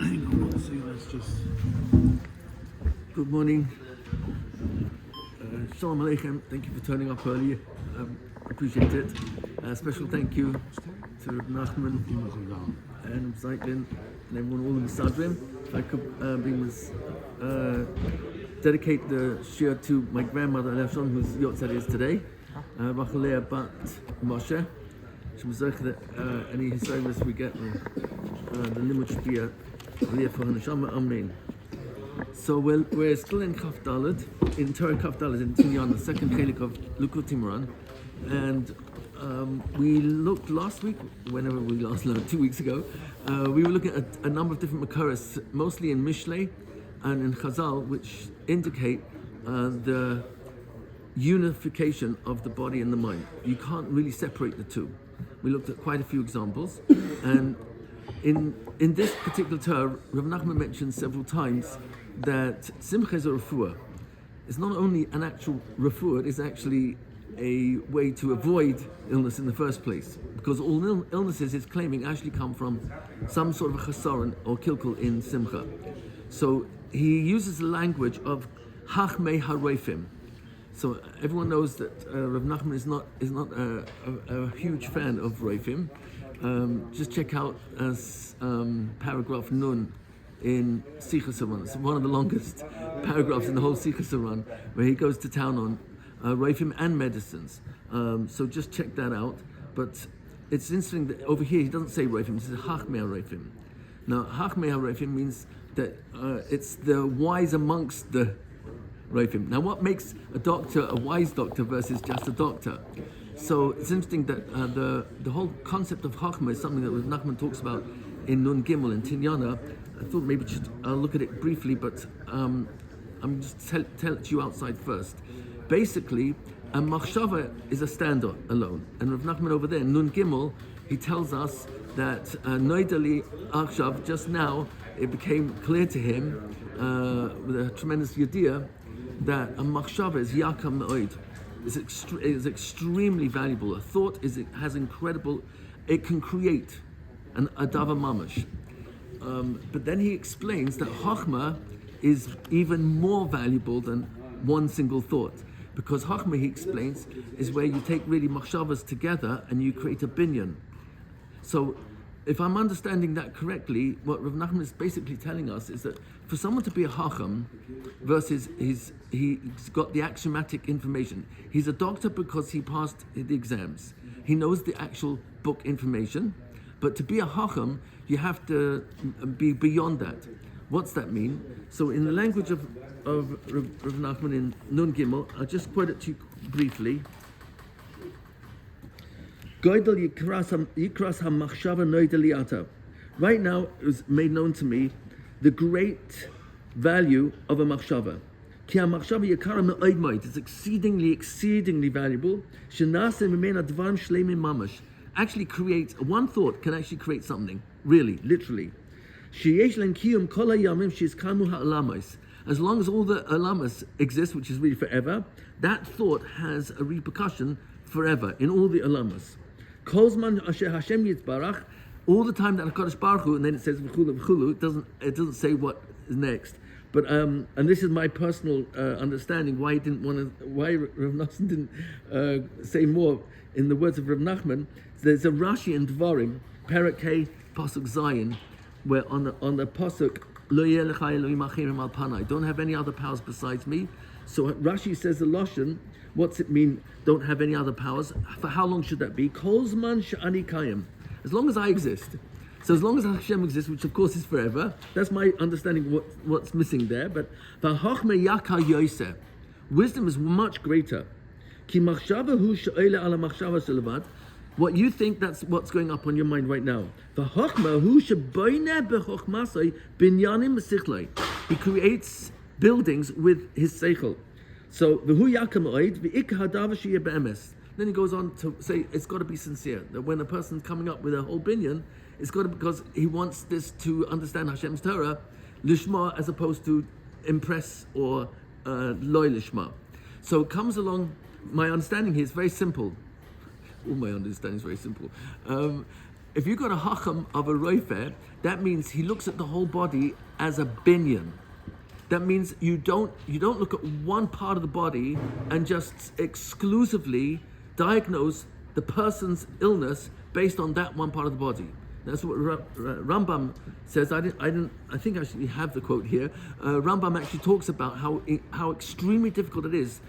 Hang on, let's see, let's just... Good morning. Shalom Aleichem. Thank you for turning up early. Appreciate it. Special thank you to Reb Nachman and Zeitlin and everyone, all in the Sadrim. If I could dedicate the Shiur to my grandmother, LM2, whose Yotzad is today. Rachalea Bat Moshe. Any service we get, the limit should be Aliyah for Hanashama. Amen. So we're still in Kaf Daled, in Torah Kaf Daled, in Tinyan, the second chelik of Likutei Moharan, and we looked last week, whenever we last learned, 2 weeks ago, we were looking at a number of different Makaros, mostly in Mishlei and in Chazal, which indicate the unification of the body and the mind. You can't really separate the two. We looked at quite a few examples, and in this particular Torah, Rav Nachman mentioned several times that Simcha is a refuah. It's not only an actual refuah, it's actually a way to avoid illness in the first place, because all illnesses it's claiming actually come from some sort of a chasaron or kilkul in Simcha. So he uses the language of Hachmei HaRoifim. So everyone knows that Rav Nachman is not a huge fan of Roifim. Just check out paragraph Nun in Sichas Haran. It's one of the longest paragraphs in the whole Sichas Haran, where he goes to town on Roifim and medicines. So just check that out. But it's interesting that over here he doesn't say Roifim, he says Hachmei HaRoifim. Now Hachmei HaRoifim means that it's the wise amongst the Roifim. Now, what makes a doctor a wise doctor versus just a doctor? So it's interesting that the whole concept of Chachma is something that Rav Nachman talks about in Nun Gimel and Tinyana. I thought maybe I'll look at it briefly, but I'm just tell it to you outside first. Basically, a machshava is a stand alone, and Rav Nachman over there in Nun Gimel, he tells us that Noidali Akshav, just now it became clear to him with a tremendous yediyah that a machshava is yakam me'od, is extremely valuable. A thought has incredible, it can create an adava mamash. But then he explains that chachma is even more valuable than one single thought, because chachma, he explains, is where you take really machshavas together and you create a binyan. So if I'm understanding that correctly, what Rav Nachman is basically telling us is that for someone to be a hacham versus he's got the axiomatic information. He's a doctor because he passed the exams. He knows the actual book information. But to be a hacham, you have to be beyond that. What's that mean? So in the language of Rav Nachman in Nun Gimel, I'll just quote it to you briefly. Right now, it was made known to me the great value of a machshava. It's exceedingly valuable. Actually creates, one thought can actually create something, really, literally. As long as all the alamas exist, which is really forever, that thought has a repercussion forever in all the alamas. All the time that HaKadosh Baruch Hu, and then it says v'chulu v'chulu, it doesn't say what is next. But and this is my personal understanding why Rav Nachman didn't say more in the words of Rav Nachman. There's a Rashi in Dvarim, Perek Hey, Pasuk Zayin, where on the Pasuk Lo yeh lecha Elohim acherim al panai, don't have any other powers besides me. So Rashi says the Lashon. What's it mean? Don't have any other powers. For how long should that be? Kol zman she'ani kayim. As long as I exist. So as long as Hashem exists, which of course is forever, that's my understanding of what's missing there. But v'hachme yaka yoseh, wisdom is much greater. Ki machshava hu she'oile ala machshava shelevad. What you think, that's what's going up on your mind right now. V'hachma hu she'boineh b'chochmasai binyanim v'sichlei. He creates buildings with his seichel. So v'hu yakam oid v'ik hadav sheyeh be'emes. Then he goes on to say it's got to be sincere. That when a person's coming up with a whole binyan, it's got to be because he wants this to understand Hashem's Torah, lishma, as opposed to impress or loy lishma. So it comes along. My understanding here is very simple. All my understanding is very simple. if you've got a hacham of a roifer, that means he looks at the whole body as a binyan. That means you don't look at one part of the body and just exclusively diagnose the person's illness based on that one part of the body. That's what Rambam says. I think I actually have the quote here. Rambam actually talks about how extremely difficult it is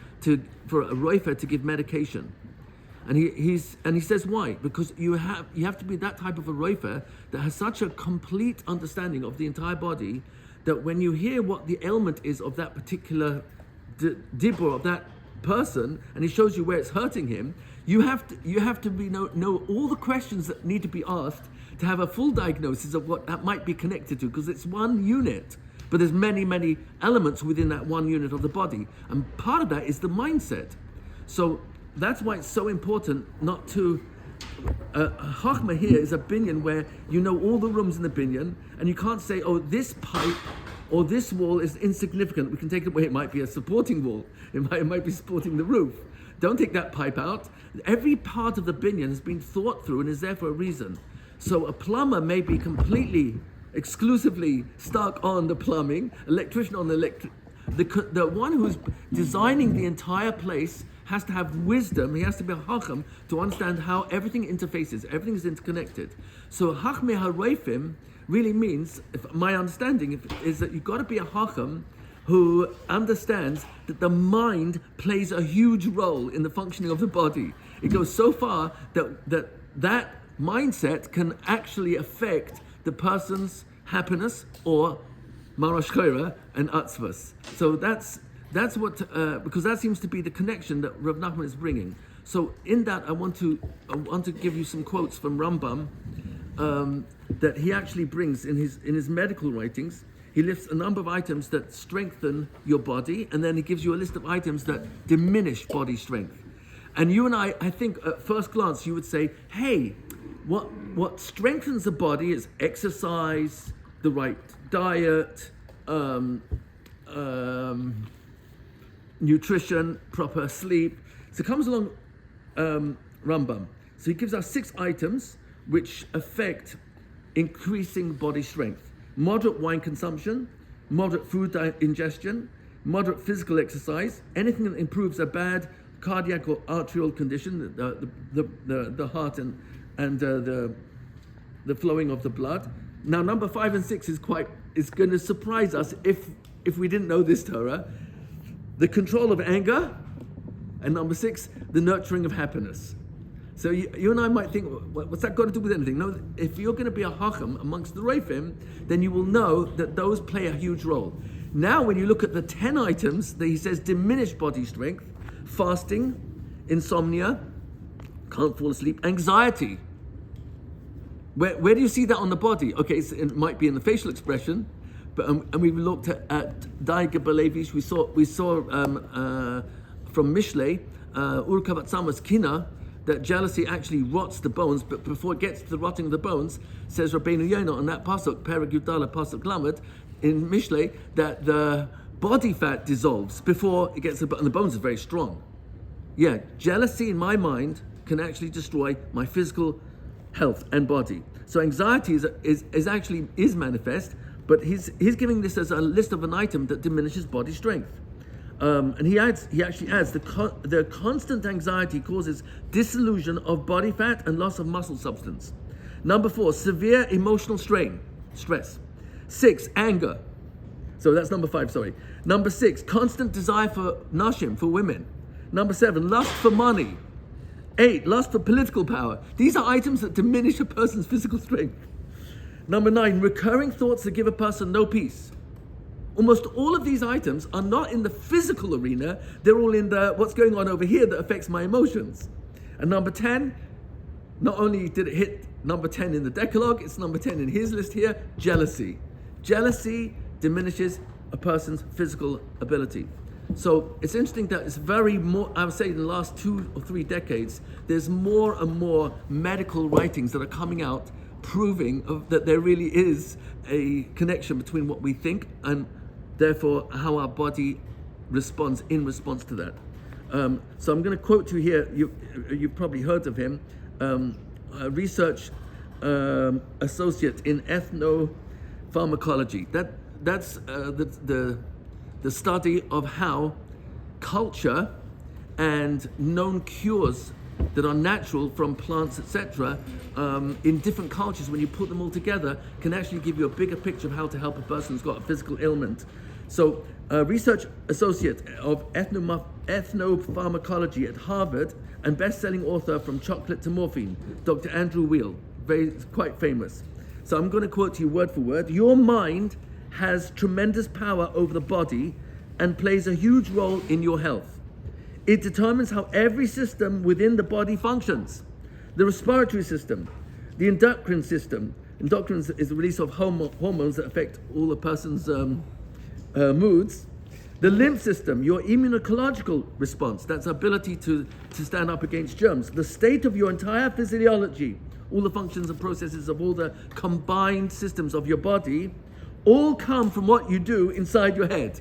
for a roifer to give medication. And he says why? Because you have to be that type of a roifer that has such a complete understanding of the entire body that when you hear what the ailment is of that particular dibur of that person, and he shows you where it's hurting him, you have to know all the questions that need to be asked to have a full diagnosis of what that might be connected to, because it's one unit, but there's many elements within that one unit of the body, and part of that is the mindset. So that's why it's so important not to. Chachma here is a binyan where you know all the rooms in the binyan, and you can't say, oh, this pipe or this wall is insignificant, we can take it away, it might be a supporting wall, it might be supporting the roof. Don't take that pipe out. Every part of the binyan has been thought through and is there for a reason. So a plumber may be completely, exclusively stuck on the plumbing, electrician on the electric. The one who's designing the entire place has to have wisdom. He has to be a hacham to understand how everything interfaces. Everything is interconnected. So hachmei haroifim really means, my understanding is that you've got to be a hacham who understands that the mind plays a huge role in the functioning of the body. It goes so far that mindset can actually affect the person's happiness or marashkira and atzvas. So that's what because that seems to be the connection that Rav Nachman is bringing. So in that I want to give you some quotes from Rambam that he actually brings in his medical writings. He lists a number of items that strengthen your body, and then he gives you a list of items that diminish body strength. And you and I think at first glance you would say, hey, what strengthens the body is exercise, the right diet, nutrition, proper sleep. So comes along Rambam. So he gives us 6 items which affect increasing body strength. Moderate wine consumption, moderate food ingestion, moderate physical exercise, anything that improves a bad cardiac or arterial condition, the heart and the flowing of the blood. Now number 5 and 6 is going to surprise us if we didn't know this Torah. The control of anger, and number 6, the nurturing of happiness. So you and I might think, what's that got to do with anything? No, if you're going to be a hacham amongst the Reifim, then you will know that those play a huge role. Now when you look at the 10 items that he says diminish body strength: fasting, insomnia, can't fall asleep, anxiety. Where do you see that on the body? Okay, so it might be in the facial expression, but and we looked at Dai Gebelevish. We saw from Mishlei, Urkavat Sama's Kina, that jealousy actually rots the bones, but before it gets to the rotting of the bones, says Rabbeinu Yonah on that pasuk, Perek Gedola pasuk Lamed, in Mishlei, that the body fat dissolves before it gets to the, and the bones are very strong. Yeah, jealousy in my mind can actually destroy my physical health and body. So anxiety is actually manifest, but he's giving this as a list of an item that diminishes body strength. And he actually adds the constant anxiety causes dissolution of body fat and loss of muscle substance. Number 4, severe emotional stress. 6, anger. So that's number 5, sorry. Number 6, constant desire for nashim, for women. Number 7, lust for money. 8, lust for political power. These are items that diminish a person's physical strength. Number 9, recurring thoughts that give a person no peace. Almost all of these items are not in the physical arena, they're all in the what's going on over here that affects my emotions. And number 10, not only did it hit number 10 in the Decalogue, it's number 10 in his list here, jealousy. Jealousy diminishes a person's physical ability. So it's interesting that it's I would say in the last 2 or 3 decades, there's more and more medical writings that are coming out proving that there really is a connection between what we think and therefore how our body responds in response to that. So I'm going to quote you here, you've probably heard of him, research associate in ethnopharmacology. That's the study of how culture and known cures that are natural from plants, etc., in different cultures, when you put them all together, can actually give you a bigger picture of how to help a person who's got a physical ailment. So, research associate of ethnopharmacology at Harvard and best-selling author From Chocolate to Morphine, Dr. Andrew Weil, quite famous. So I'm going to quote to you word for word. Your mind has tremendous power over the body and plays a huge role in your health. It determines how every system within the body functions. The respiratory system, the endocrine system. Endocrine is the release of hormones that affect all a person's moods. The lymph system, your immunological response, that's ability to stand up against germs. The state of your entire physiology, all the functions and processes of all the combined systems of your body, all come from what you do inside your head.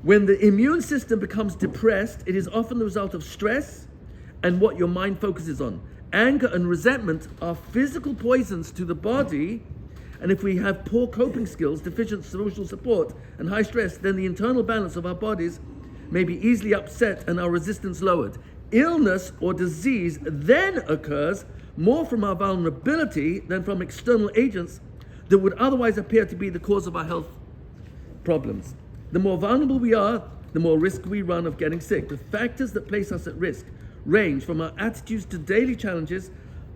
When the immune system becomes depressed, it is often the result of stress and what your mind focuses on. Anger and resentment are physical poisons to the body, and if we have poor coping skills, deficient social support, and high stress, then the internal balance of our bodies may be easily upset and our resistance lowered. Illness or disease then occurs more from our vulnerability than from external agents that would otherwise appear to be the cause of our health problems. The more vulnerable we are, the more risk we run of getting sick. The factors that place us at risk range from our attitudes to daily challenges,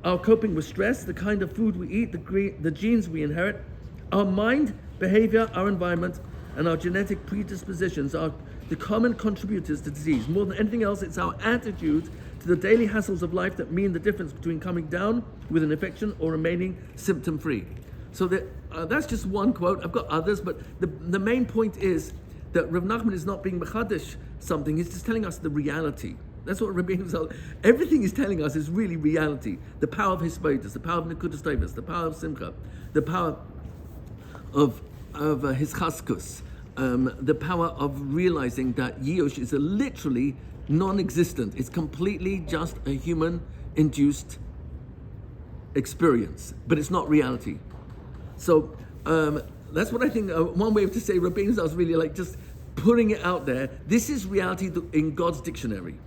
our coping with stress, the kind of food we eat, the genes we inherit, our mind, behavior, our environment, and our genetic predispositions are the common contributors to disease. More than anything else, it's our attitude to the daily hassles of life that mean the difference between coming down with an infection or remaining symptom-free. So that's just one quote. I've got others, but the main point is that Rav Nachman is not being mechadish something. He's just telling us the reality. That's what Rabbeinu Zal, everything he's telling us is really reality. The power of Hisbodus, the power of Nekudas Tovos, the power of Simcha, the power of Hischaskus, the power of realizing that Yush is literally non-existent. It's completely just a human-induced experience, but it's not reality. So that's what I think. One way to say Rabbeinu Zal is really like just putting it out there. This is reality in God's dictionary.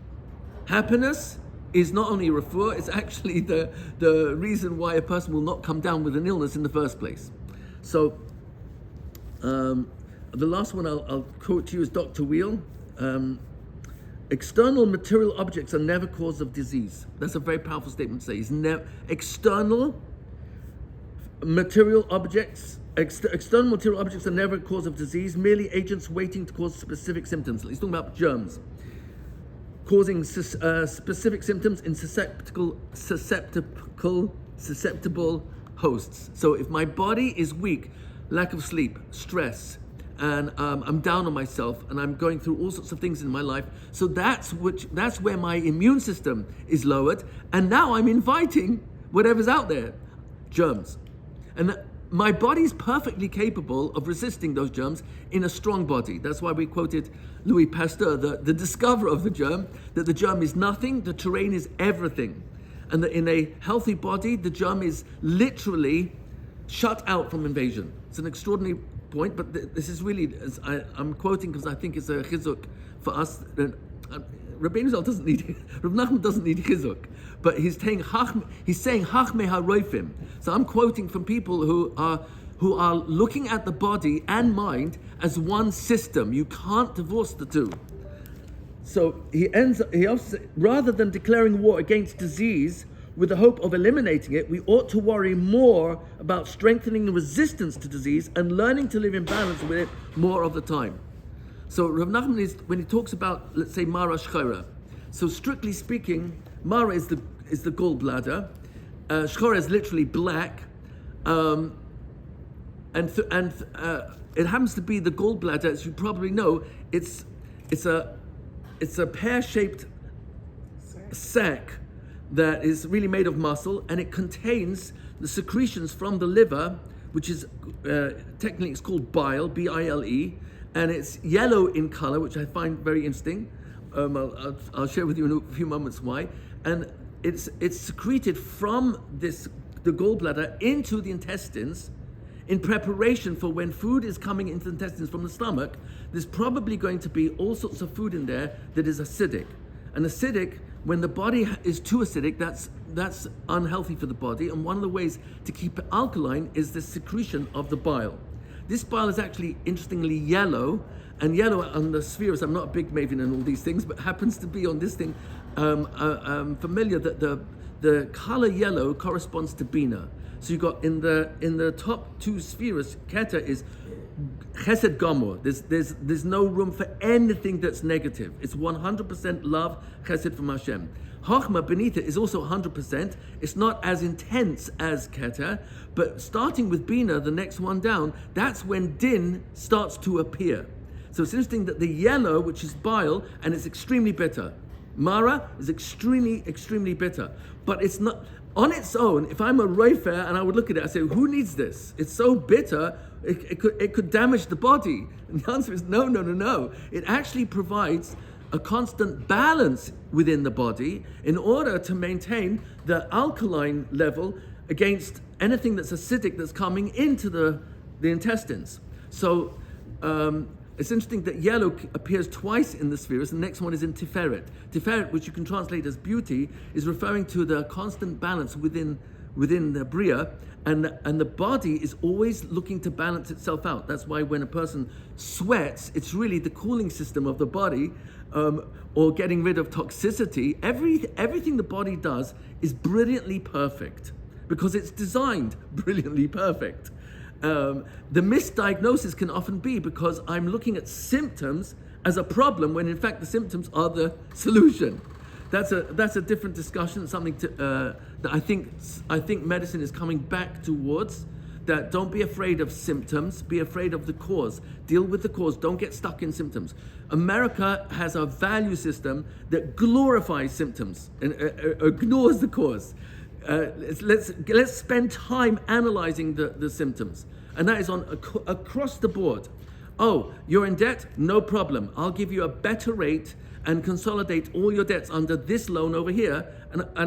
Happiness is not only refuah, it's actually the reason why a person will not come down with an illness in the first place. So the last one I'll quote to you is Dr. Weil. External material objects are never cause of disease. That's a very powerful statement to say. External material objects are never a cause of disease, merely agents waiting to cause specific symptoms. He's talking about germs causing specific symptoms in susceptible hosts. So if my body is weak, lack of sleep, stress, and I'm down on myself, and I'm going through all sorts of things in my life, so that's where my immune system is lowered, and now I'm inviting whatever's out there, germs. And my body's perfectly capable of resisting those germs in a strong body. That's why we quoted Louis Pasteur, the discoverer of the germ, that the germ is nothing, the terrain is everything. And that in a healthy body, the germ is literally shut out from invasion. It's an extraordinary point, but this is really, I'm quoting because I think it's a chizuk for us. Rabbeinu Zal doesn't need, Rav Nachman doesn't need chizuk, but he's saying hachme haroifim. So I'm quoting from people who are looking at the body and mind as one system. You can't divorce the two. So he also, rather than declaring war against disease with the hope of eliminating it, we ought to worry more about strengthening the resistance to disease and learning to live in balance with it more of the time. So Rav Nachman is, when he talks about, let's say, Mara Shchora, so strictly speaking, Mara is the gallbladder, Shchora is literally black, and it happens to be the gallbladder, as you probably know. It's a pear-shaped sac that is really made of muscle, and it contains the secretions from the liver, which is technically it's called bile, B-I-L-E, and it's yellow in color, which I find very interesting. I'll share with you in a few moments why. And it's secreted from this the gallbladder into the intestines in preparation for when food is coming into the intestines from the stomach. There's probably going to be all sorts of food in there that is acidic. And acidic, when the body is too acidic, that's unhealthy for the body. And one of the ways to keep it alkaline is the secretion of the bile. This bile is actually, interestingly, yellow. And yellow on the spheres, I'm not a big maven in all these things, but happens to be on this thing familiar that the color yellow corresponds to Bina. So you got in the top two spheres, Keta is Chesed Gomor. There's no room for anything that's negative. It's 100% love, Chesed from Hashem. Chochmah beneath it is also 100%. It's not as intense as Keter, but starting with Bina, the next one down, that's when Din starts to appear. So it's interesting that the yellow, which is bile, and it's extremely bitter. Mara is extremely, extremely bitter. But it's not, on its own, if I'm a Reifer and I would look at it, I say, who needs this? It's so bitter, it could damage the body. And the answer is no. It actually provides a constant balance within the body in order to maintain the alkaline level against anything that's acidic that's coming into the intestines. So it's interesting that yellow appears twice in the spheres. The next one is in Tiferet. Tiferet, which you can translate as beauty, is referring to the constant balance within the Bria, and the body is always looking to balance itself out. That's why when a person sweats, it's really the cooling system of the body, or getting rid of toxicity. Everything the body does is brilliantly perfect because it's designed brilliantly perfect. The misdiagnosis can often be because I'm looking at symptoms as a problem when in fact the symptoms are the solution. That's a different discussion. Something that I think medicine is coming back towards. That don't be afraid of symptoms. Be afraid of the cause. Deal with the cause. Don't get stuck in symptoms. America has a value system that glorifies symptoms and ignores the cause. Let's spend time analyzing the symptoms, and that is across the board. Oh, you're in debt? No problem. I'll give you a better rate and consolidate all your debts under this loan over here. And I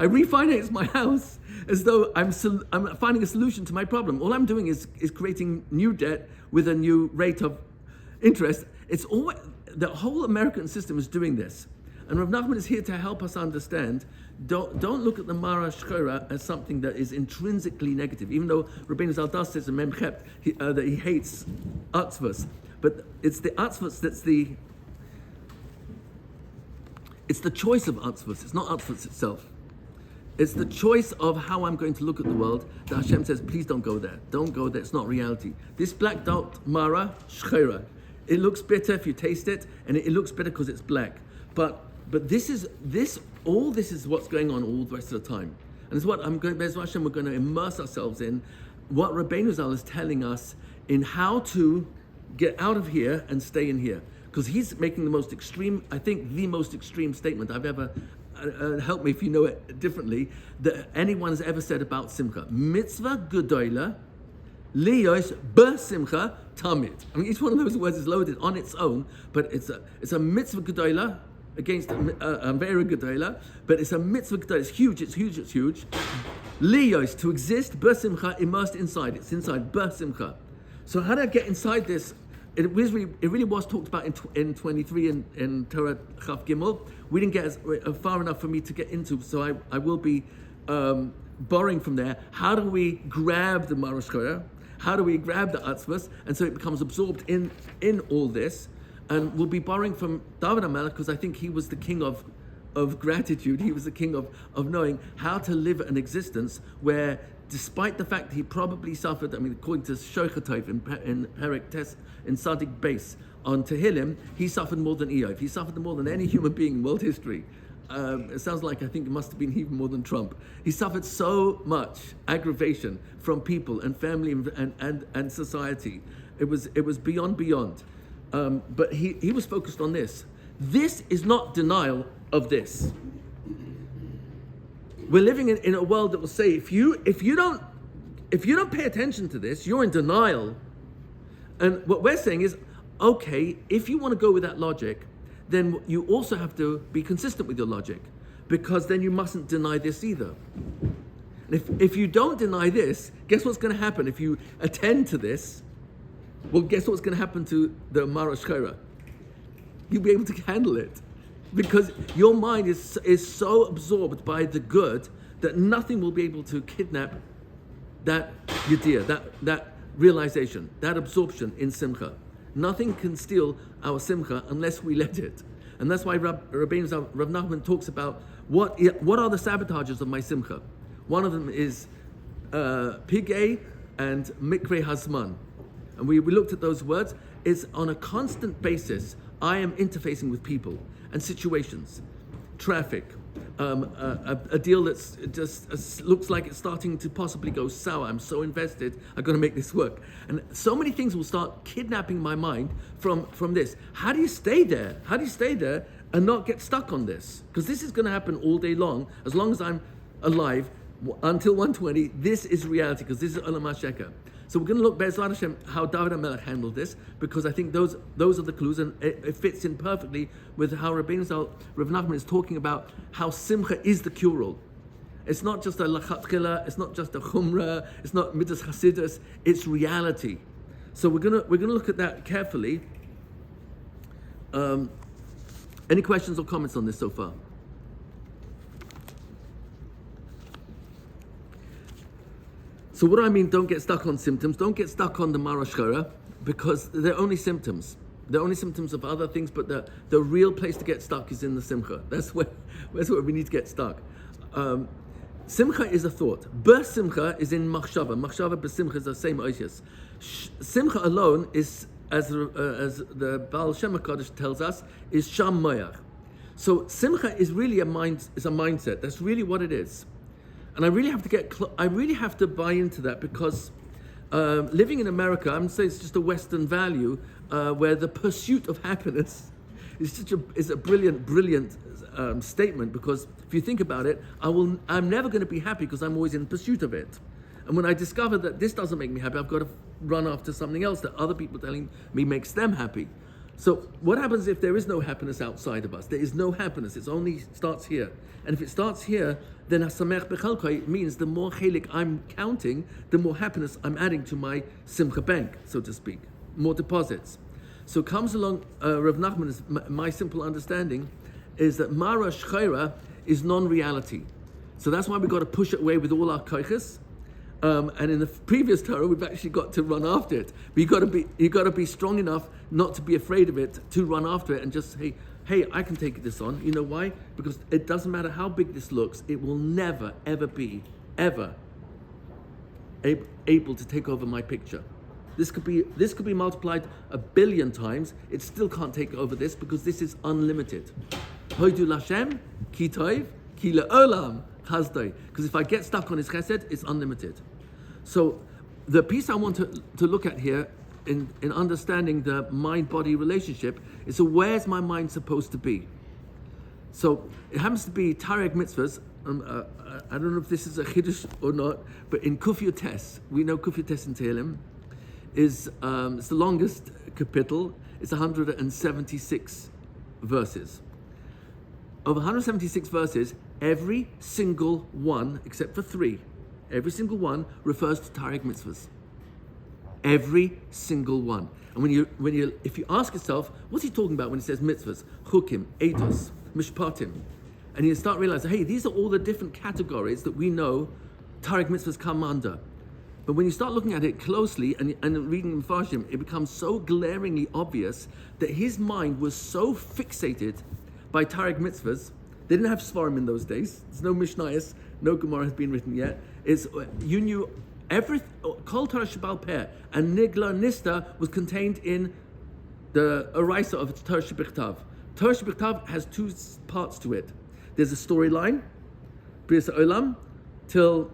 refinance my house as though I'm finding a solution to my problem. All I'm doing is creating new debt with a new rate of interest. It's always, the whole American system is doing this. And Rav Nachman is here to help us understand. Don't look at the Mara Shchora as something that is intrinsically negative, even though Rabbeinu Zaldas says in Mem Chet that he hates Atzvos. But it's the Atzvos that's it's the choice of Atzvos. It's not Atzvos itself. It's the choice of how I'm going to look at the world that Hashem says, please don't go there. Don't go there. It's not reality. This black dot, Mara Shchora, it looks bitter if you taste it, and it looks bitter because it's black. But all this is what's going on all the rest of the time. And it's what Be'ez Hashem, we're going to immerse ourselves in, what Rabbeinu Zal is telling us in how to get out of here and stay in here. Because he's making the most extreme statement I've ever, help me if you know it differently, that anyone has ever said about Simcha. Mitzva Gedola, Liyos B'Simcha Tamid. I mean, each one of those words is loaded on its own, but it's a Mitzvah Gedola against a very Gedola, but it's a Mitzvah Gedola. It's huge. Liyos, to exist, B'Simcha, immersed inside. It's inside, B'Simcha. So how do I get inside this? It really was talked about in 23 in Torah Chaf Gimel. We didn't get far enough for me to get into, so I will be borrowing from there. How do we grab the Marash Korah? How do we grab the Atzvos? And so it becomes absorbed in all this. And we'll be borrowing from David HaMelech because I think he was the king of gratitude. He was the king of knowing how to live an existence where, despite the fact that he probably suffered, according to Shochatov in Perek Tes, in Sadik Base, on Tehillim, he suffered more than Eov. He suffered more than any human being in world history. It sounds like I think it must have been even more than Trump. He suffered so much aggravation from people and family and society. It was beyond. But he was focused on this. This is not denial of this. We're living in a world that will say, if you don't pay attention to this, you're in denial. And what we're saying is, okay, if you want to go with that logic, then you also have to be consistent with your logic, because then you mustn't deny this either. If you don't deny this, guess what's going to happen? If you attend to this, well, guess what's going to happen to the Mara Shchera? You'll be able to handle it. Because your mind is so absorbed by the good that nothing will be able to kidnap that yediyah, that realization, that absorption in simcha. Nothing can steal our simcha unless we let it. And that's why Rav Nachman talks about what are the sabotages of my simcha. One of them is pigay and mikre hazman. And we looked at those words. It's on a constant basis. I am interfacing with people and situations, traffic, a deal that's just looks like it's starting to possibly go sour. I'm so invested, I've got to make this work. And so many things will start kidnapping my mind from this. How do you stay there? How do you stay there and not get stuck on this? Because this is going to happen all day long, as I'm alive, until 120. This is reality, because this is Olam HaSheker. So we're going to look, Be'ezrat Hashem, how David HaMelech handled this, because I think those are the clues, and it fits in perfectly with how Rav Nachman is talking about how Simcha is the cure-all. It's not just a lachatchila, it's not just a chumrah, it's not midas chasidus, it's reality. So we're gonna look at that carefully. Any questions or comments on this so far? So what do I mean, don't get stuck on symptoms? Don't get stuck on the Mara Shchera, because they're only symptoms. They're only symptoms of other things, but the real place to get stuck is in the Simcha. That's where we need to get stuck. Simcha is a thought. Simcha is in Machshava. Machshava b'Simcha is the same oisius. Simcha alone is, as the Baal Shem HaKadosh tells us, is Sham Moyach. So Simcha is really a mindset. That's really what it is. And I really have to buy into that, because living in America, I'm saying it's just a Western value where the pursuit of happiness is a brilliant statement. Because if you think about it, I'm never going to be happy because I'm always in pursuit of it. And when I discover that this doesn't make me happy, I've got to run after something else that other people telling me makes them happy. So what happens if there is no happiness outside of us? There is no happiness. It only starts here. And if it starts here, then hasamech bechalkai means the more chelik I'm counting, the more happiness I'm adding to my simcha bank, so to speak. More deposits. So comes along Rav Nachman's, my simple understanding is that Mara Shchera is non-reality. So that's why we've got to push it away with all our koiches. And in the previous Torah, we've actually got to run after it. But you got to be strong enough not to be afraid of it, to run after it and just say, hey, I can take this on. You know why? Because it doesn't matter how big this looks, it will never, ever be, able to take over my picture. This could be multiplied 1 billion times. It still can't take over this, because this is unlimited. Hoidu Lashem, ki toiv, ki le'olam, chazdai. Because if I get stuck on his chesed, it's unlimited. So the piece I want to look at here in understanding the mind-body relationship is, so where's my mind supposed to be? So it happens to be Tarek Mitzvahs. I don't know if this is a chiddush or not, but in Kuf Yotes, we know Kuf Yotes in Tehillim, is it's the longest kapitel. It's 176 verses. Of 176 verses, every single one, except for 3, every single one refers to Tarek Mitzvahs. Every single one. And if you ask yourself, what's he talking about when he says mitzvahs, chukim, eidos, mishpatim, and you start realizing, hey, these are all the different categories that we know Tarek mitzvahs come under. But when you start looking at it closely and reading Mepharshim, it becomes so glaringly obvious that his mind was so fixated by Tarek mitzvahs. They didn't have Svarim in those days. There's no Mishnayos, no Gemara has been written yet. You knew everything. Kol Torah Shebal Peh and Nigla Nista was contained in the Araisa of Torah Shebichtav. Torah Shebichtav has 2 parts to it. There's a storyline, Bris Olam, till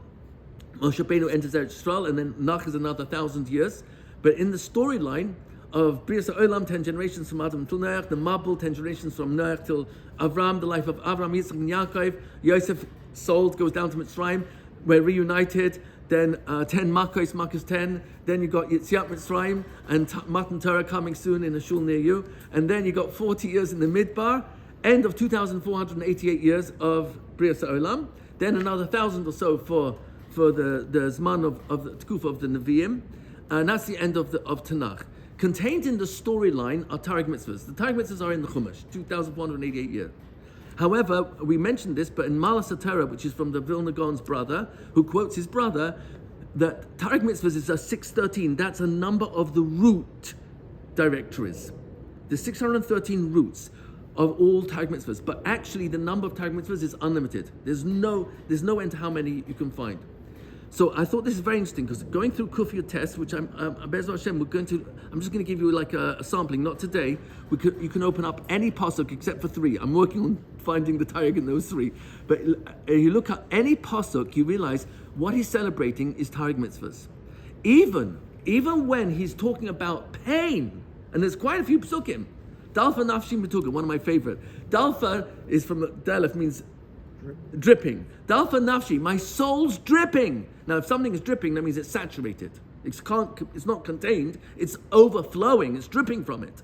Moshe Rabbeinu enters Eretz Yisrael, and then Nach is another 1,000 years. But in the storyline of Bris Olam, 10 generations from Adam till Noach, the Mabul, 10 generations from Noach till Avram, the life of Avram, Yitzchak, and Yaakov. Yosef sold, goes down to Mitzrayim, we're reunited. Then 10 Makkos 10. Then you got Yitziat Mitzrayim and Matan Torah coming soon in a shul near you. And then you got 40 years in the Midbar, end of 2,488 years of Bria Olam. Then another 1,000 or so for for the Zman of the Tkufa of the Nevi'im, and that's the end of Tanakh. Contained in the storyline are Tarek Mitzvahs. The Tarek Mitzvahs are in the Chumash, 2,488 years. However, we mentioned this, but in Malas HaTorah, which is from the Vilna Gaon's brother, who quotes his brother, that Tarek Mitzvahs is a 613. That's a number of the root directories. The 613 roots of all Tarek Mitzvahs. But actually, the number of Tarek Mitzvahs is unlimited. There's no end to how many you can find. So I thought this is very interesting because going through Kufiyah test, which I'm just going to give you like a sampling. Not today. You can open up any pasuk except for 3. I'm working on finding the Tarek in those 3. But you look at any pasuk, you realize what he's celebrating is Tarek Mitzvahs. Even when he's talking about pain, and there's quite a few pasukim. Dalfa nafshi mituga, one of my favorite. Dalfa is from Dalef, means dripping. Dalfa nafshi, my soul's dripping. Now, if something is dripping, that means it's saturated. It's not contained. It's overflowing. It's dripping from it.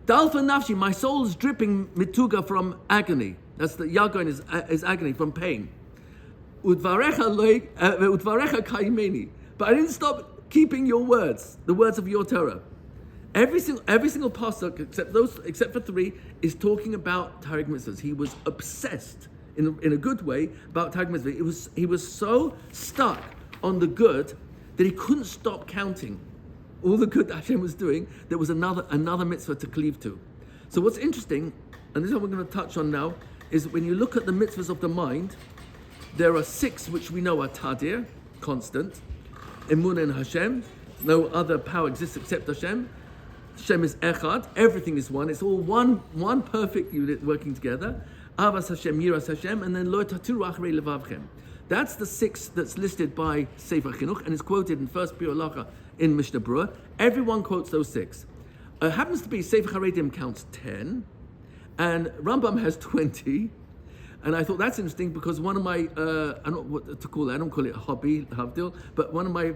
Dalfa nafshi, my soul is dripping mituga from agony. That's the yagon is agony from pain. Udvarecha kaimeni. But I didn't stop keeping your words, the words of your Torah. Every single pasuk except for 3 is talking about Tarek Mitzvahs. He was obsessed in a good way about Tarek Mitzvahs. He was so stuck on the good that he couldn't stop counting all the good that Hashem was doing. There was another mitzvah to cleave to. So what's interesting, and this is what we're going to touch on now, is when you look at the mitzvahs of the mind, there are 6 which we know are tadir, constant, emunah in Hashem. No other power exists except Hashem. Hashem is echad. Everything is one. It's all one perfect unit working together. Avas Hashem, Yiras Hashem, and then Lo Taturu Achrei Levavchem. That's the 6 that's listed by Sefer Chinuch, and it's quoted in First Biur Halacha in Mishnah Berurah. Everyone quotes those 6. Happens to be Sefer Haredim counts 10, and Rambam has 20. And I thought that's interesting because one of my, I don't know what to call it, I don't call it a hobby, havdil, but one of my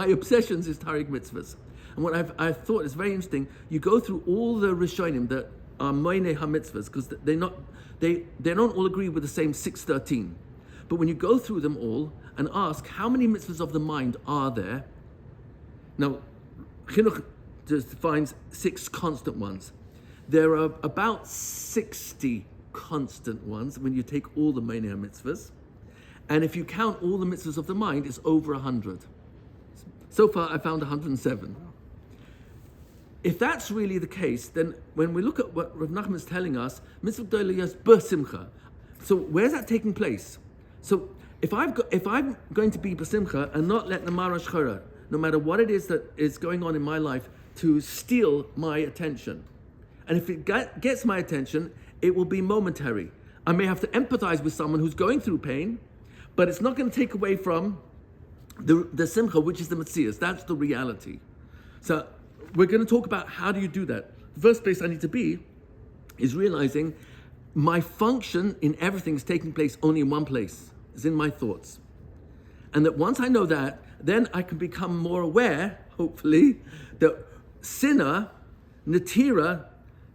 obsessions is Tarek Mitzvahs. And what I thought is very interesting, you go through all the Rishonim that are Moinei HaMitzvahs, because they don't all agree with the same 613. But when you go through them all and ask, how many mitzvahs of the mind are there? Now, Chinuch just defines 6 constant ones. There are about 60 constant ones when you take all the Moinei HaMitzvahs. And if you count all the mitzvahs of the mind, it's over 100. So far, I found 107. If that's really the case, then when we look at what Rav Nachman is telling us, Mitzvah Gedola is b'simcha. So where's that taking place? So if I'm going to be b'simcha and not let the mara shchara, no matter what it is that is going on in my life, to steal my attention, and if it gets my attention, it will be momentary. I may have to empathize with someone who's going through pain, but it's not going to take away from the simcha, which is the metzias. That's the reality. So we're going to talk about how do you do that. The first place I need to be is realizing my function in everything is taking place only in one place. It's in my thoughts. And that once I know that, then I can become more aware, hopefully, that sinner, natira,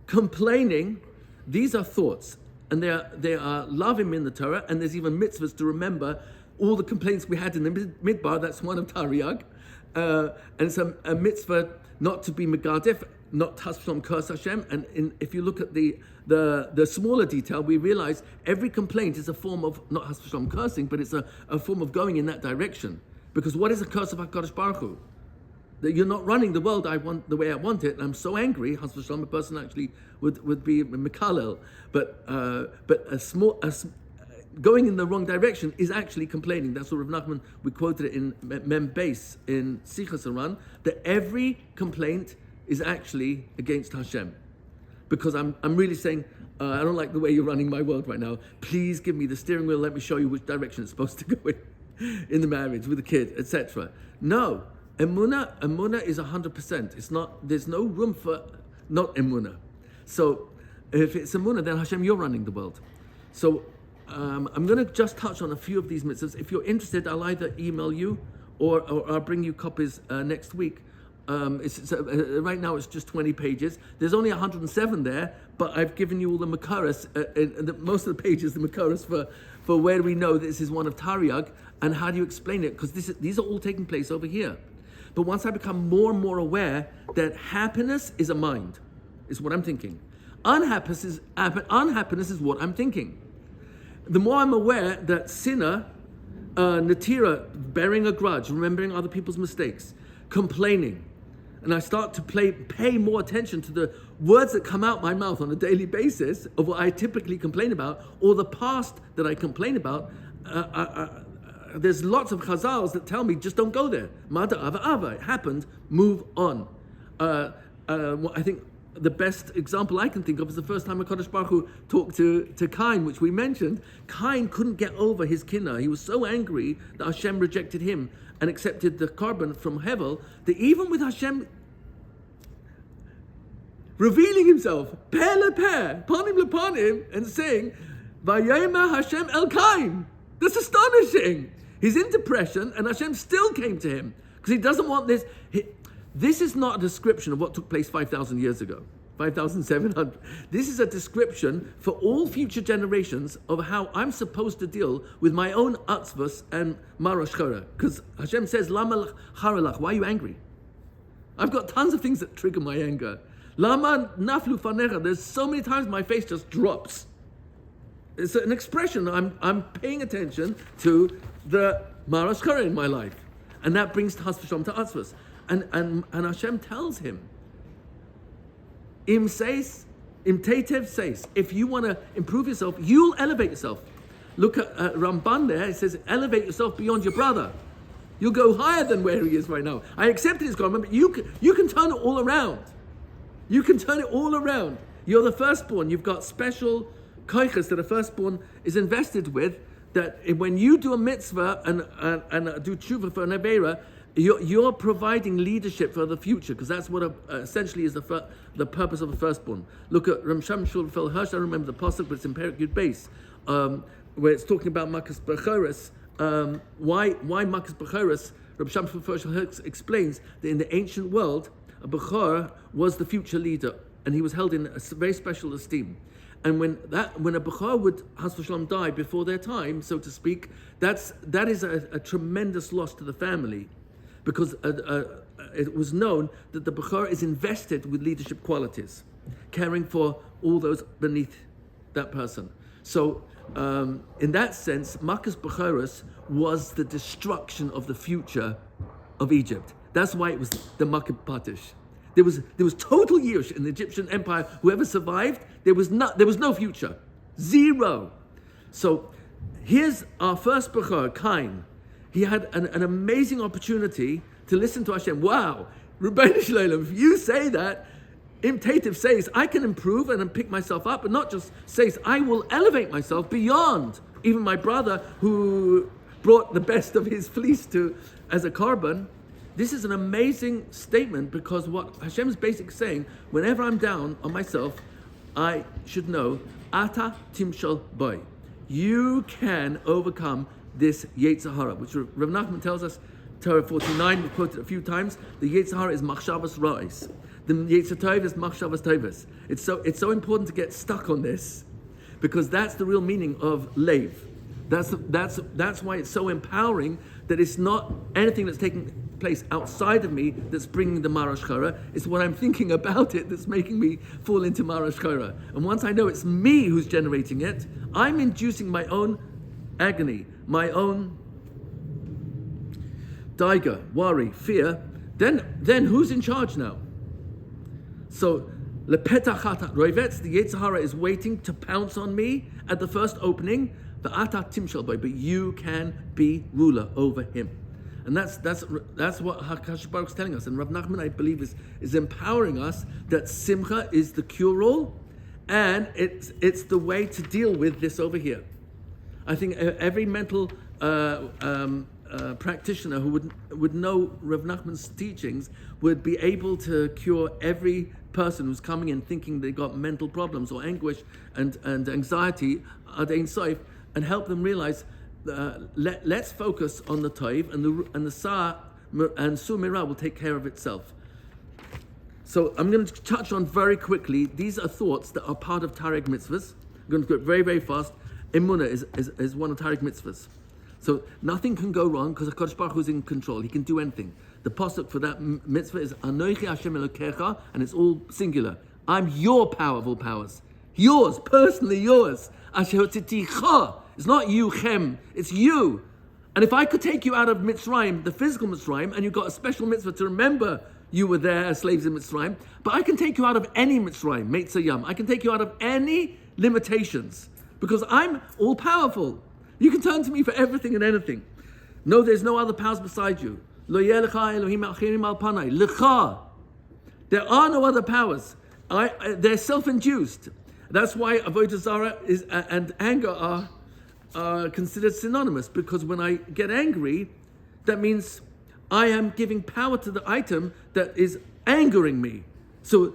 complaining, these are thoughts. And they are loving in the Torah, and there's even mitzvahs to remember all the complaints we had in the Bamidbar. That's one of Tariag. And it's a mitzvah not to be megadef, not tashlom curse Hashem. And if you look at the smaller detail, we realize every complaint is a form of not tashlom cursing, but it's a form of going in that direction. Because what is a curse of HaKadosh Baruch Hu? That you're not running the world I want the way I want it, and I'm so angry. Hashem, a person actually would be mekalel, but going in the wrong direction is actually complaining. That's what Rav Nachman, we quoted it in Mem Beis in Sichas Aran, that every complaint is actually against Hashem. Because I'm really saying, I don't like the way you're running my world right now. Please give me the steering wheel, let me show you which direction it's supposed to go in the marriage, with the kid, etc. No, Emunah is 100%. It's not, there's no room for not Emunah. So if it's Emunah, then Hashem, you're running the world. So I'm going to just touch on a few of these mitzvahs. If you're interested, I'll either email you or I'll bring you copies next week. Right now it's just 20 pages. There's only 107 there, but I've given you all the makaras, most of the pages, the makaras for for where we know this is one of Tariag, and how do you explain it? Because these are all taking place over here. But once I become more and more aware that happiness is a mind, is what I'm thinking. Unhappiness is what I'm thinking. The more I'm aware that sinner, natira, bearing a grudge, remembering other people's mistakes, complaining, and I start to pay more attention to the words that come out my mouth on a daily basis of what I typically complain about, or the past that I complain about. There's lots of chazals that tell me, just don't go there. Mada ava, it happened, move on. I think the best example I can think of is the first time HaKadosh Baruch Hu talked to Cain, which we mentioned. Cain couldn't get over his kinnah. He was so angry that Hashem rejected him and accepted the carbon from Hevel, that even with Hashem revealing himself, peh lepeh, panim lepanim, and saying, Vayomer Hashem el Cain. That's astonishing. He's in depression, and Hashem still came to him because he doesn't want this. This is not a description of what took place 5,000 years ago, 5,700. This is a description for all future generations of how I'm supposed to deal with my own atzvus and marash chara. Because Hashem says, Lama charalach, why are you angry? I've got tons of things that trigger my anger. Lama naflu fanecha, there's so many times my face just drops. It's an expression. I'm paying attention to the marash chara in my life. And that brings Has V'Shalom to atzvus. And Hashem tells him, Im teitev says, if you want to improve yourself, you'll elevate yourself. Look at Ramban there, it says, elevate yourself beyond your brother. You'll go higher than where he is right now. I accepted his garment, but you can turn it all around. You can turn it all around. You're the firstborn. You've got special koiches that a firstborn is invested with, that when you do a mitzvah and do tshuva for an avera, you're providing leadership for the future, because that's what essentially is the purpose of a firstborn. Look at Ramsham Shul Fel Hirsch. I remember the pasuk, but it's in Perek Yud Beis, where it's talking about Makas Bechoros. Why Makas Bechoros? Ramsham Shul Hirsch explains that in the ancient world, a Bechor was the future leader, and he was held in a very special esteem. And when a Bechor would Has V'Shalom die before their time, so to speak, that is a tremendous loss to the family. Because it was known that the Bechor is invested with leadership qualities, caring for all those beneath that person. So, in that sense, Makas Bechoros was the destruction of the future of Egypt. That's why it was the Makkah Patish. There was total Yush in the Egyptian Empire. Whoever survived, there was no future, zero. So, here's our first Bechor, Cain. He had an amazing opportunity to listen to Hashem. Wow, Rebbeinu Shalom, if you say that, Im Teitev says, I can improve and pick myself up, but not just says, I will elevate myself beyond even my brother who brought the best of his fleece as a carbon. This is an amazing statement, because what Hashem is basically saying, whenever I'm down on myself, I should know, Ata Timshal Boy. You can overcome this Yetzer Hara, which Rav Nachman tells us, Torah 49, we've quoted a few times, the Yetzer Hara is Machshavas Ra'is. The Yetzer Tov is Machshavas Tovas. It's so important to get stuck on this, because that's the real meaning of Leiv. That's why it's so empowering, that it's not anything that's taking place outside of me that's bringing the Marash Chara. It's what I'm thinking about it that's making me fall into Marash Chara. And once I know it's me who's generating it, I'm inducing my own agony, my own daiga, worry, fear. Then who's in charge now? So lepetachat roivetz, the Yetzer Hara is waiting to pounce on me at the first opening. But you can be ruler over him. And that's what HaKadosh Baruch is telling us. And Rav Nachman, I believe, is empowering us that Simcha is the cure-all, and it's the way to deal with this over here. I think every mental practitioner who would know Rav Nachman's teachings would be able to cure every person who's coming in thinking they've got mental problems or anguish and anxiety ad ein sof, and help them realize, let's focus on the Tov, and the Sa and Su Mirah will take care of itself. So I'm going to touch on very quickly, these are thoughts that are part of Tarek mitzvahs. I'm going to go very, very fast, Emunah is one of Tariq mitzvahs. So nothing can go wrong because HaKadosh Baruch Hu is in control. He can do anything. The pasuk for that mitzvah is Anochi Hashem Elokecha, and it's all singular. I'm your power of all powers. Yours, personally yours. Asher hotziticha. It's not you, Chem. It's you. And if I could take you out of Mitzrayim, the physical Mitzrayim, and you've got a special mitzvah to remember you were there as slaves in Mitzrayim, but I can take you out of any Mitzrayim, Meitzayam. I can take you out of any limitations because I'm all powerful. You can turn to me for everything and anything. No, there's no other powers beside you. Lo yeh lecha Elohim achirim al panai. Lecha. There are no other powers. They're self-induced. That's why avodah zarah and anger are considered synonymous, because when I get angry, that means I am giving power to the item that is angering me. So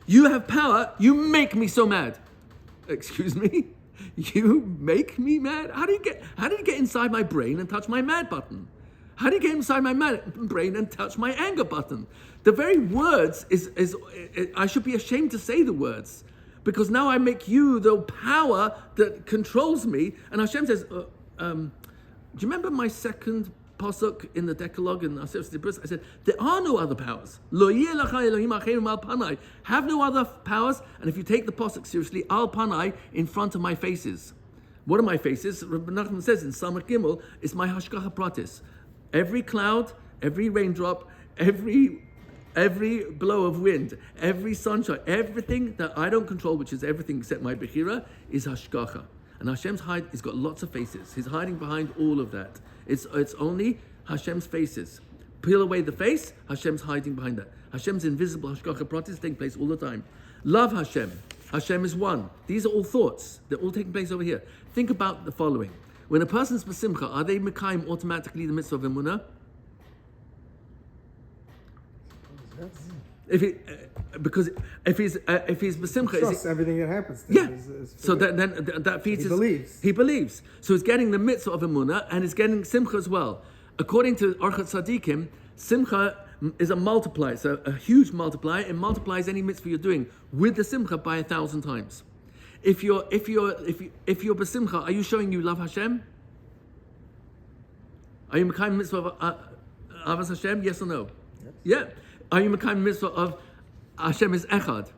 you have power, you make me so mad. Excuse me? You make me mad? How do you get inside my brain and touch my mad button? How do you get inside my brain and touch my anger button? The very words I should be ashamed to say the words, because now I make you the power that controls me. And Hashem says, do you remember my second pasuk in the Decalogue in Aseret Dibros? I said, there are no other powers. Lo yeh lecha Elohim achirim al panai. Have no other powers. And if you take the pasuk seriously, al panai, in front of my faces. What are my faces? Rabbi Nachman says in Samach Gimel, it's my hashgacha pratis. Every cloud, every raindrop, every blow of wind, every sunshine, everything that I don't control, which is everything except my bechira, is hashgacha. And Hashem's he's got lots of faces. He's hiding behind all of that. It's only Hashem's faces. Peel away the face, Hashem's hiding behind that. Hashem's invisible hashgacha pratis taking place all the time. Love Hashem. Hashem is one. These are all thoughts. They're all taking place over here. Think about the following. When a person's b'simcha, are they mekayim automatically the mitzvah of emunah? Because if he's b'simcha, trust everything that happens to him. So then that feeds He believes. So he's getting the mitzvah of emunah and he's getting simcha as well. According to Orchat Tzadikim, simcha is a multiplier. So a huge multiplier. It multiplies any mitzvah you're doing with the simcha by 1,000 times. If you're b'simcha, are you showing you love Hashem? Are you mekayim mitzvah of avas Hashem? Yes or no? Yes. Yeah. Are you mekayim mitzvah of Hashem is echad?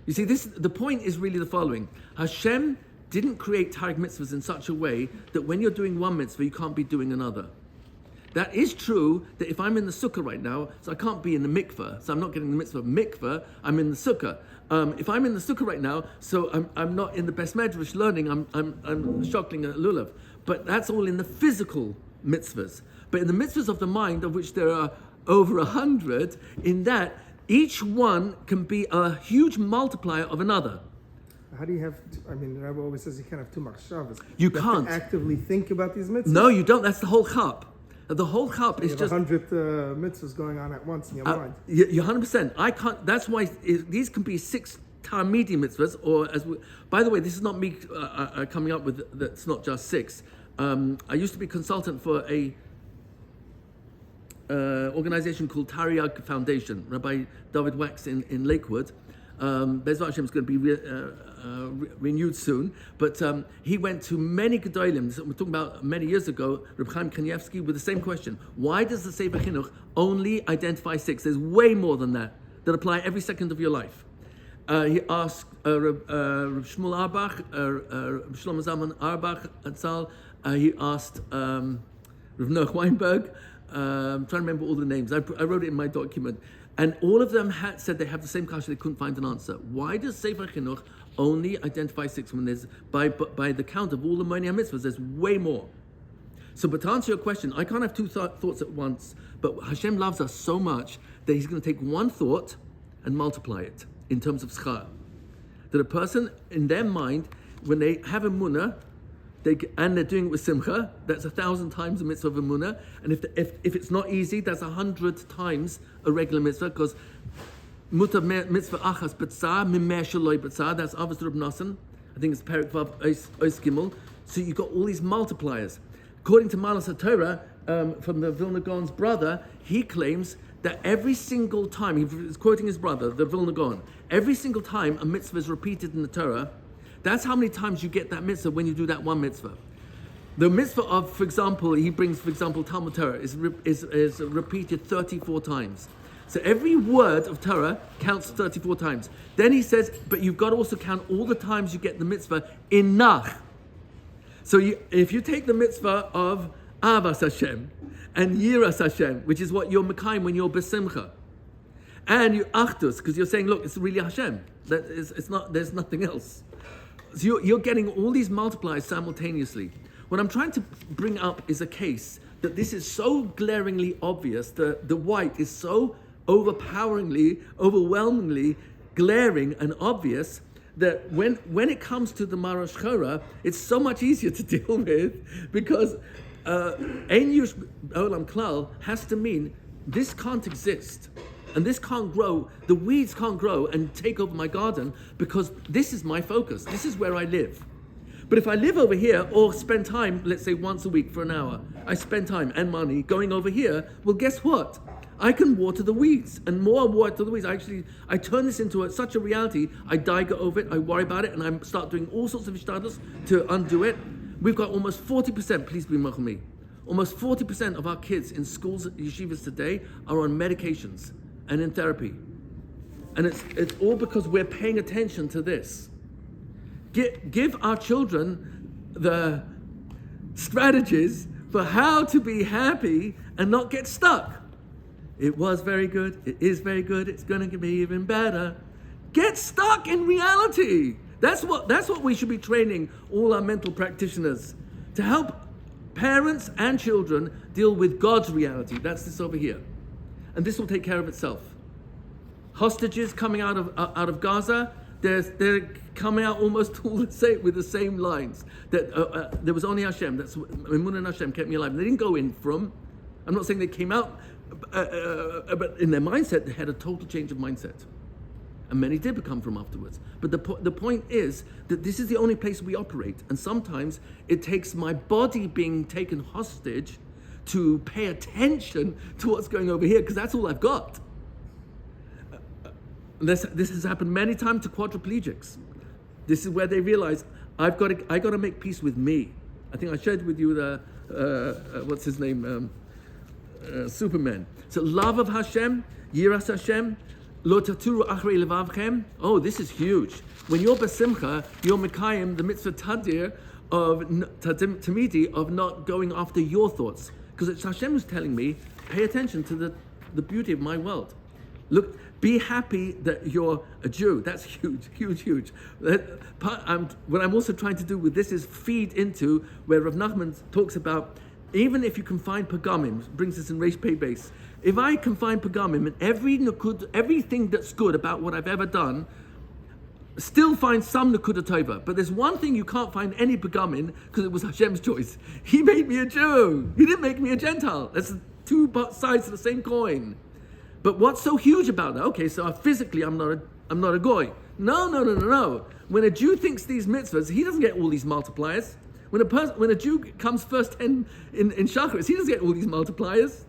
You see, the point is really the following. Hashem didn't create Tariq mitzvahs in such a way that when you're doing one mitzvah, you can't be doing another. That is true that if I'm in the sukkah right now, so I can't be in the mikveh, so I'm not getting the mitzvah of mikveh, I'm in the sukkah. If I'm in the sukkah right now, so I'm not in the best medrash learning, I'm shokling a lulav. But that's all in the physical mitzvahs. But in the mitzvahs of the mind, of which there are over 100, in that each one can be a huge multiplier of another. How do you have? The Rabbi always says you can't have too much shabbos. You can't have to actively think about these mitzvahs. No, you don't. That's the whole chap. The whole chap is just 100 mitzvahs going on at once in your mind. You're 100%. I can't. That's why these can be 6 Talmidi mitzvahs. Or by the way, this is not me coming up with. That's not just 6. I used to be consultant for a organization called Tariag Foundation. Rabbi David Wax in Lakewood. Bezrat Hashem is going to be renewed soon, but he went to many Gedolim. We're talking about many years ago. Reb Chaim Kanievsky with the same question: why does the Sefer Chinuch only identify 6? There's way more than that apply every second of your life. He asked Reb Shmuel Arbach, Reb Shlomo Zalman Arbach Atzal. He asked Reb Noach Weinberg. I'm trying to remember all the names. I wrote it in my document. And all of them said they have the same question, they couldn't find an answer. Why does Sefer Chinuch only identify 6 when there's, by the count of all the Moni HaMitzvahs, there's way more? So, but to answer your question, I can't have 2 thoughts at once, but Hashem loves us so much that He's going to take one thought and multiply it in terms of schar. That a person, in their mind, when they have emunah, and they're doing it with simcha, that's 1,000 times the mitzvah of emunah. And if it's not easy, that's 100 times a regular mitzvah, because mutar mitzvah achas b'tzah mimeh shaloi b'tzah. That's avos Reb Nosson. I think it's Perek Vav Ois Gimel. So you've got all these multipliers. According to Malas HaTorah, from the Vilna Gaon's brother, he claims that every single time, he's quoting his brother, the Vilna Gaon, every single time a mitzvah is repeated in the Torah, That's how many times you get that mitzvah when you do that one mitzvah. The mitzvah of, for example, he brings, for example, Talmud Torah is repeated 34 times. So every word of Torah counts 34 times. Then he says, but you've got to also count all the times you get the mitzvah in Nach. So if you take the mitzvah of Avas Hashem and Yiras Hashem, which is what you're Mekayim when you're Besimcha, and you Achdus, because you're saying, look, it's really Hashem. It's not. There's nothing else. So you're getting all these multipliers simultaneously. What I'm trying to bring up is a case that this is so glaringly obvious, the white is so overwhelmingly glaring and obvious, that when it comes to the Marash Chora, it's so much easier to deal with, because Ein Yush Olam Klal has to mean this can't exist. And this can't grow, the weeds can't grow and take over my garden, because this is my focus. This is where I live. But if I live over here or spend time, let's say once a week for an hour, I spend time and money going over here, well, guess what? I can water the weeds, and more water the weeds. I turn this into such a reality. I go over it, I worry about it, and I start doing all sorts of ishtadlus to undo it. We've got almost 40%, please be me, almost 40% of our kids in schools, yeshivas today are on medications and in therapy. And it's all because we're paying attention to this. Give our children the strategies for how to be happy and not get stuck. It was very good, it is very good, it's going to be even better. Get stuck in reality. That's what we should be training all our mental practitioners, to help parents and children deal with God's reality. That's this over here. And this will take care of itself. Hostages coming out of Gaza, they're coming out almost all the same, with the same lines. That there was only Hashem. That's Emunah and Hashem kept me alive. They didn't go in from. I'm not saying they came out, but in their mindset, they had a total change of mindset. And many did become from afterwards. But the point is that this is the only place we operate. And sometimes it takes my body being taken hostage to pay attention to what's going over here, because that's all I've got. This has happened many times to quadriplegics. This is where they realize, I got to make peace with me. I think I shared with you what's his name, Superman. So love of Hashem, Yiras Hashem, Lo taturu achrei levavchem. Oh, this is huge. When you're besimcha, you're mekayim the mitzvah tadir of tamidi of not going after your thoughts, because it's Hashem who's telling me, pay attention to the beauty of my world. Look, be happy that you're a Jew. That's huge, huge, huge. What I'm also trying to do with this is feed into where Rav Nachman talks about, even if you can find pagamim, brings us in Reish Pei Beis. If I can find pagamim and everything that's good about what I've ever done, still find some Nakuda Tova. But there's one thing you can't find any pagamim, because it was Hashem's choice. He made me a Jew. He didn't make me a Gentile. That's two sides of the same coin. But what's so huge about that? Okay, so physically I'm not a goy. No. When a Jew thinks these mitzvahs, he doesn't get all these multipliers. When a Jew comes first 10 in Shachris, he doesn't get all these multipliers.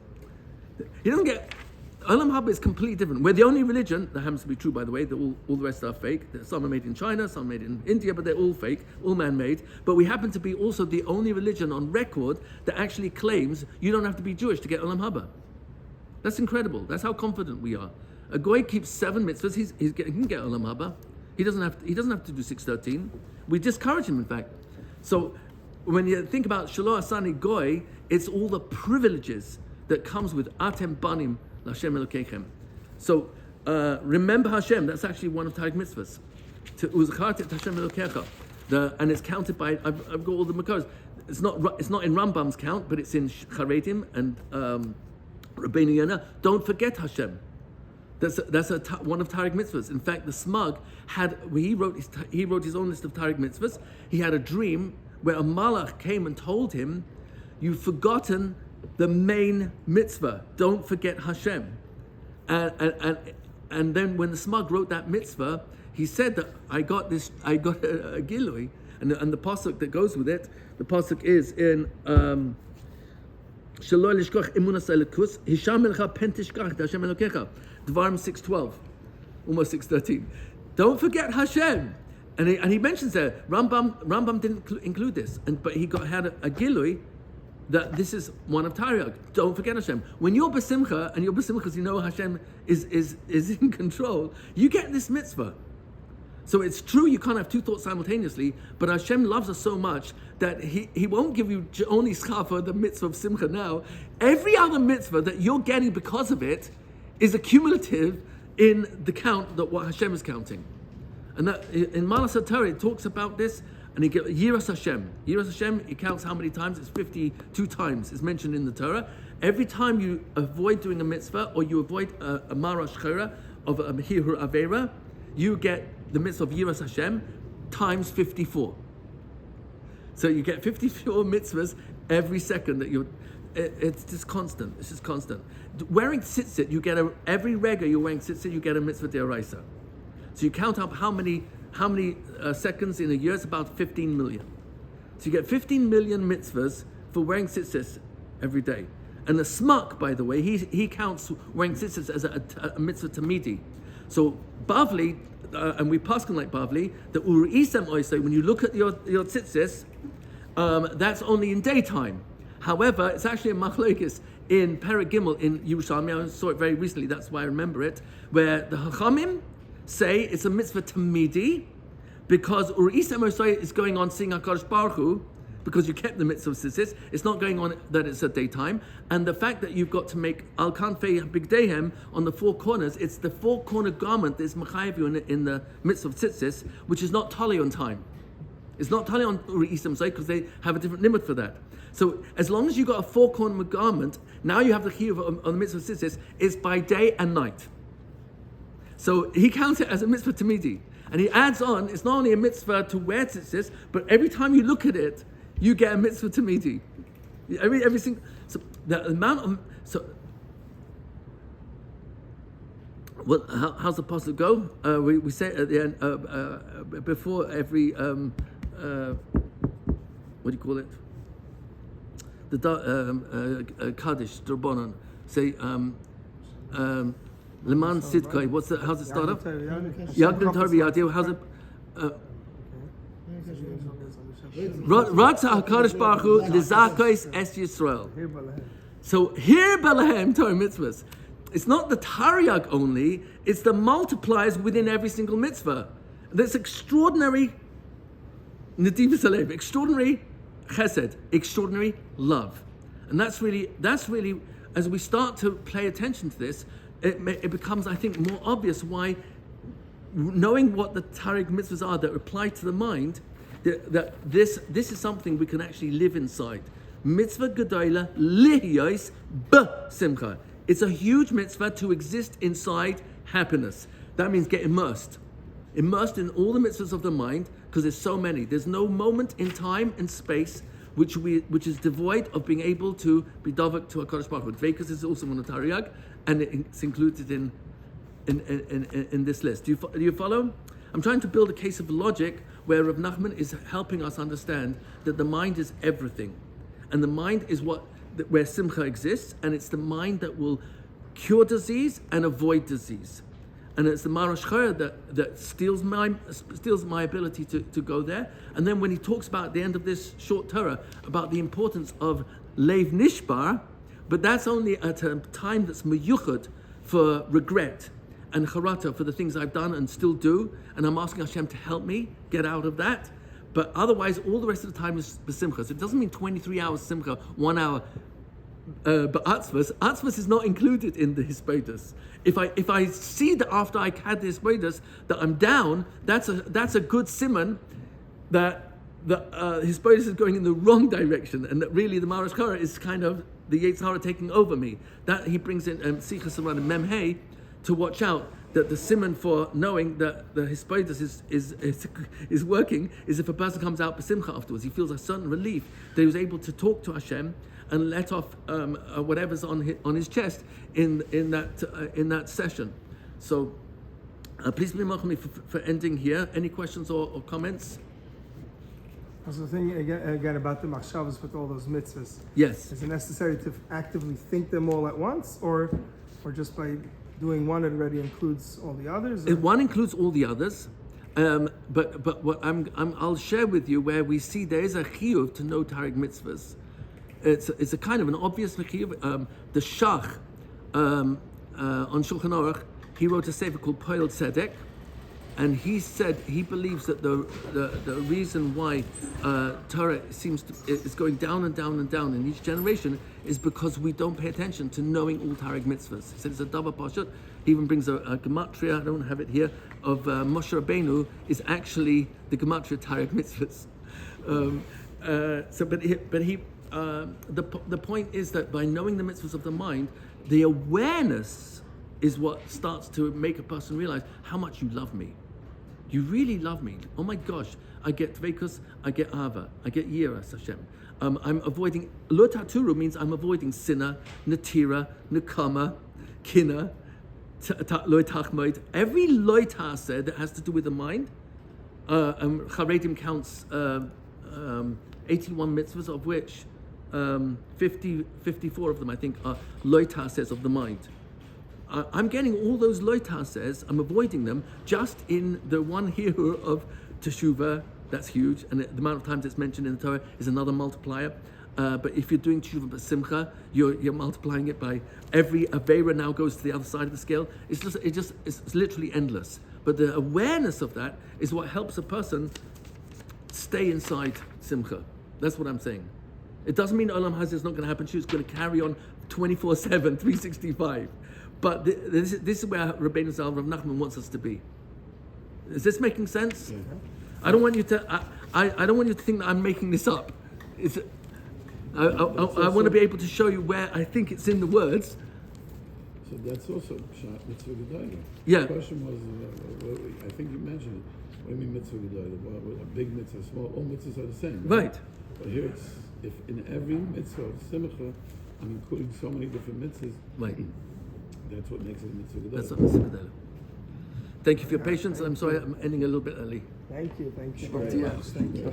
He doesn't get. Olam Haba is completely different. We're the only religion, that happens to be true by the way, that all the rest are fake. Some are made in China, some are made in India, but they're all fake, all man-made. But we happen to be also the only religion on record that actually claims you don't have to be Jewish to get Olam Haba. That's incredible. That's how confident we are. A goy keeps 7 mitzvahs. He can get Olam Haba. He doesn't have to do 613. We discourage him, in fact. So when you think about Shelo Asani Goy, it's all the privileges that comes with Atem Banim L'Hashem Elokeichem. So remember Hashem. That's actually one of Taryag mitzvahs. To Uzchartet Hashem Elokeicha. And it's counted by. I've got all the makos. It's not in Rambam's count, but it's in Charedim and Rabbeinu Yonah. Don't forget Hashem. That's one of Taryag mitzvahs. In fact, the Smug he wrote his own list of Taryag mitzvahs. He had a dream where a malach came and told him, "You've forgotten the main mitzvah. Don't forget Hashem." And then when the Smug wrote that mitzvah, he said that I got a gilui, and the pasuk that goes with it. The pasuk is in Shelo lishkoch emunas elikus hisham elcha pentishkach Hashem Elokecha. Dvarim 6:12, almost 6:13. Don't forget Hashem. And he mentions there, Rambam didn't include this, but he had a gilui that this is one of Tariq. Don't forget Hashem. When you're besimcha, and you're besimcha because you know Hashem is in control, you get this mitzvah. So it's true you can't have two thoughts simultaneously, but Hashem loves us so much that He won't give you only schar for the mitzvah of simcha now. Every other mitzvah that you're getting because of it is accumulative in the count that what Hashem is counting. And that in Malas HaTorah it talks about this, and he gets Yiras Hashem. Yiras Hashem, he counts how many times? It's 52 times. It's mentioned in the Torah. Every time you avoid doing a mitzvah or you avoid a mara shchera of a hihur avera, you get the mitzvah of Yiras Hashem times 54. So you get 54 mitzvahs every second that you're. It's just constant. It's just constant. Wearing tzitzit, you get every rega you're wearing tzitzit, you get a mitzvah deoraisa. So you count up how many seconds in a year. It's about 15 million. So you get 15 million mitzvahs for wearing tzitzit every day. And the smuk, by the way, he counts wearing tzitzit as a mitzvah tamidi. So Bavli, and we paskin like Bavli, the uri'isem oisei, when you look at your tzitzis, that's only in daytime. However, it's actually a machlokes in Perek Gimel in Yerushalmi. I saw it very recently, that's why I remember it, where the Chachamim say it's a mitzvah tamidi, because uri'isem oisei is going on seeing HaKadosh Baruch Hu, because you kept the mitzvah of tzitzis. It's not going on that it's at daytime. And the fact that you've got to make al kanfei bigdehem on the four corners, it's the four-corner garment that is mechayev you in the mitzvah of tzitzis, which is not tali on time. It's not tali on uri'isem oisei because they have a different limit for that. So as long as you've got a four-corner garment, now you have the chiyuv on the mitzvah of tzitzis, it's by day and night. So he counts it as a mitzvah tamidi. And he adds on, it's not only a mitzvah to wear tzitzis, but every time you look at it, you get a mitzvah tamidi. Every single, so the amount of, well, how's the pasuk go? We say at the end, before every, what do you call it? The Kaddish, Drabonon, say, Leman Sidkai, how's it start up? Yagdim Tarvi Yadir, how's it? Ratza HaKadosh Baruch Hu Lizakos Es Yisrael. So here Balahem Torah mitzvahs. It's not the Taryag only, it's the multipliers within every single mitzvah. That's extraordinary Nedivus Alev, extraordinary chesed, extraordinary love. And that's really, as we start to pay attention to this, it becomes, I think, more obvious why, knowing what the Taryag mitzvahs are that apply to the mind, that this is something we can actually live inside. Mitzvah Gedola lihiyos b'simcha. It's a huge mitzvah to exist inside happiness. That means get immersed in all the mitzvahs of the mind, because there's so many. There's no moment in time and space which is devoid of being able to be davak to HaKadosh Baruch Hu. Dveikus is also one of Taryag, and it's included in this list. Do you follow? I'm trying to build a case of logic where Rav Nachman is helping us understand that the mind is everything. And the mind is where simcha exists, and it's the mind that will cure disease and avoid disease. And it's the Marash Chaya that steals my ability to go there. And then when he talks about at the end of this short Torah about the importance of Leiv Nishbar, but that's only at a time that's meyuchad for regret and charata for the things I've done and still do, and I'm asking Hashem to help me get out of that. But otherwise, all the rest of the time is besimcha. So it doesn't mean 23 hours simcha, 1 hour. But atzvas is not included in the hisbodus. If I see that after I had the hisbodus that I'm down, that's a good siman that the hisbodus is going in the wrong direction, and that really the Marash Kara is kind of the Yetzer Hara taking over me. That he brings in Sichas Saran and Memhei to watch out that the siman for knowing that the hisbodus is working is if a person comes out b'simcha afterwards. He feels a certain relief that he was able to talk to Hashem and let off whatever's on his chest in that session. So please be machmir for ending here. Any questions or comments? Also, the thing again about the machshavas with all those mitzvahs. Yes. Is it necessary to actively think them all at once, or just by doing one it already includes all the others? One includes all the others. but what I'll share with you where we see there is a chiyuv to know Tariq mitzvahs. It's a kind of an obvious chiyuv. The Shach on Shulchan Aruch, he wrote a sefer called Poel Tzedek, and he said he believes that the reason why Torah is going down and down and down in each generation is because we don't pay attention to knowing all Tariq mitzvahs. He said it's a davar pashut. He even brings a gematria, I don't have it here, of Moshe Rabbeinu is actually the gematria Tariq mitzvahs. The point is that by knowing the mitzvahs of the mind, the awareness is what starts to make a person realize how much you love me. You really love me. Oh my gosh, I get dveikus, I get ava, I get yiras Hashem. I'm avoiding, lo taturu means I'm avoiding sinna, natira, nakama, kina, loy tachmoid. Every loy taseh that has to do with the mind, Charedim counts 81 mitzvahs, of which 54 of them, I think, are loy tasehs of the mind. I'm getting all those loy tasehs, I'm avoiding them just in the one here of teshuvah. That's huge, and the amount of times it's mentioned in the Torah is another multiplier. But if you're doing teshuvah b'simcha, you're multiplying it by every aveira now goes to the other side of the scale. It's literally endless. But the awareness of that is what helps a person stay inside simcha. That's what I'm saying. It doesn't mean Olam Hazeh is not going to happen. She's going to carry on 24/7, 365. But this is where Rabbeinu Zal Rav Nachman wants us to be. Is this making sense? Yeah. I don't want you to. I don't want you to think that I'm making this up. I want to be able to show you where I think it's in the words. So that's also mitzvah gedola. Yeah. The question was, I think you mentioned it. What do you mean mitzvah gedola? A big mitzvah, small. All mitzvahs are the same. Right. But here it's if in every mitzvah of simcha, I'm including so many different mitzvahs. Right. That's what makes it a mitzvah gedola. That's what mitzvah gedola. Thank you for your patience. I'm sorry I'm ending a little bit early. Thank you very Yeah. much. Thank you.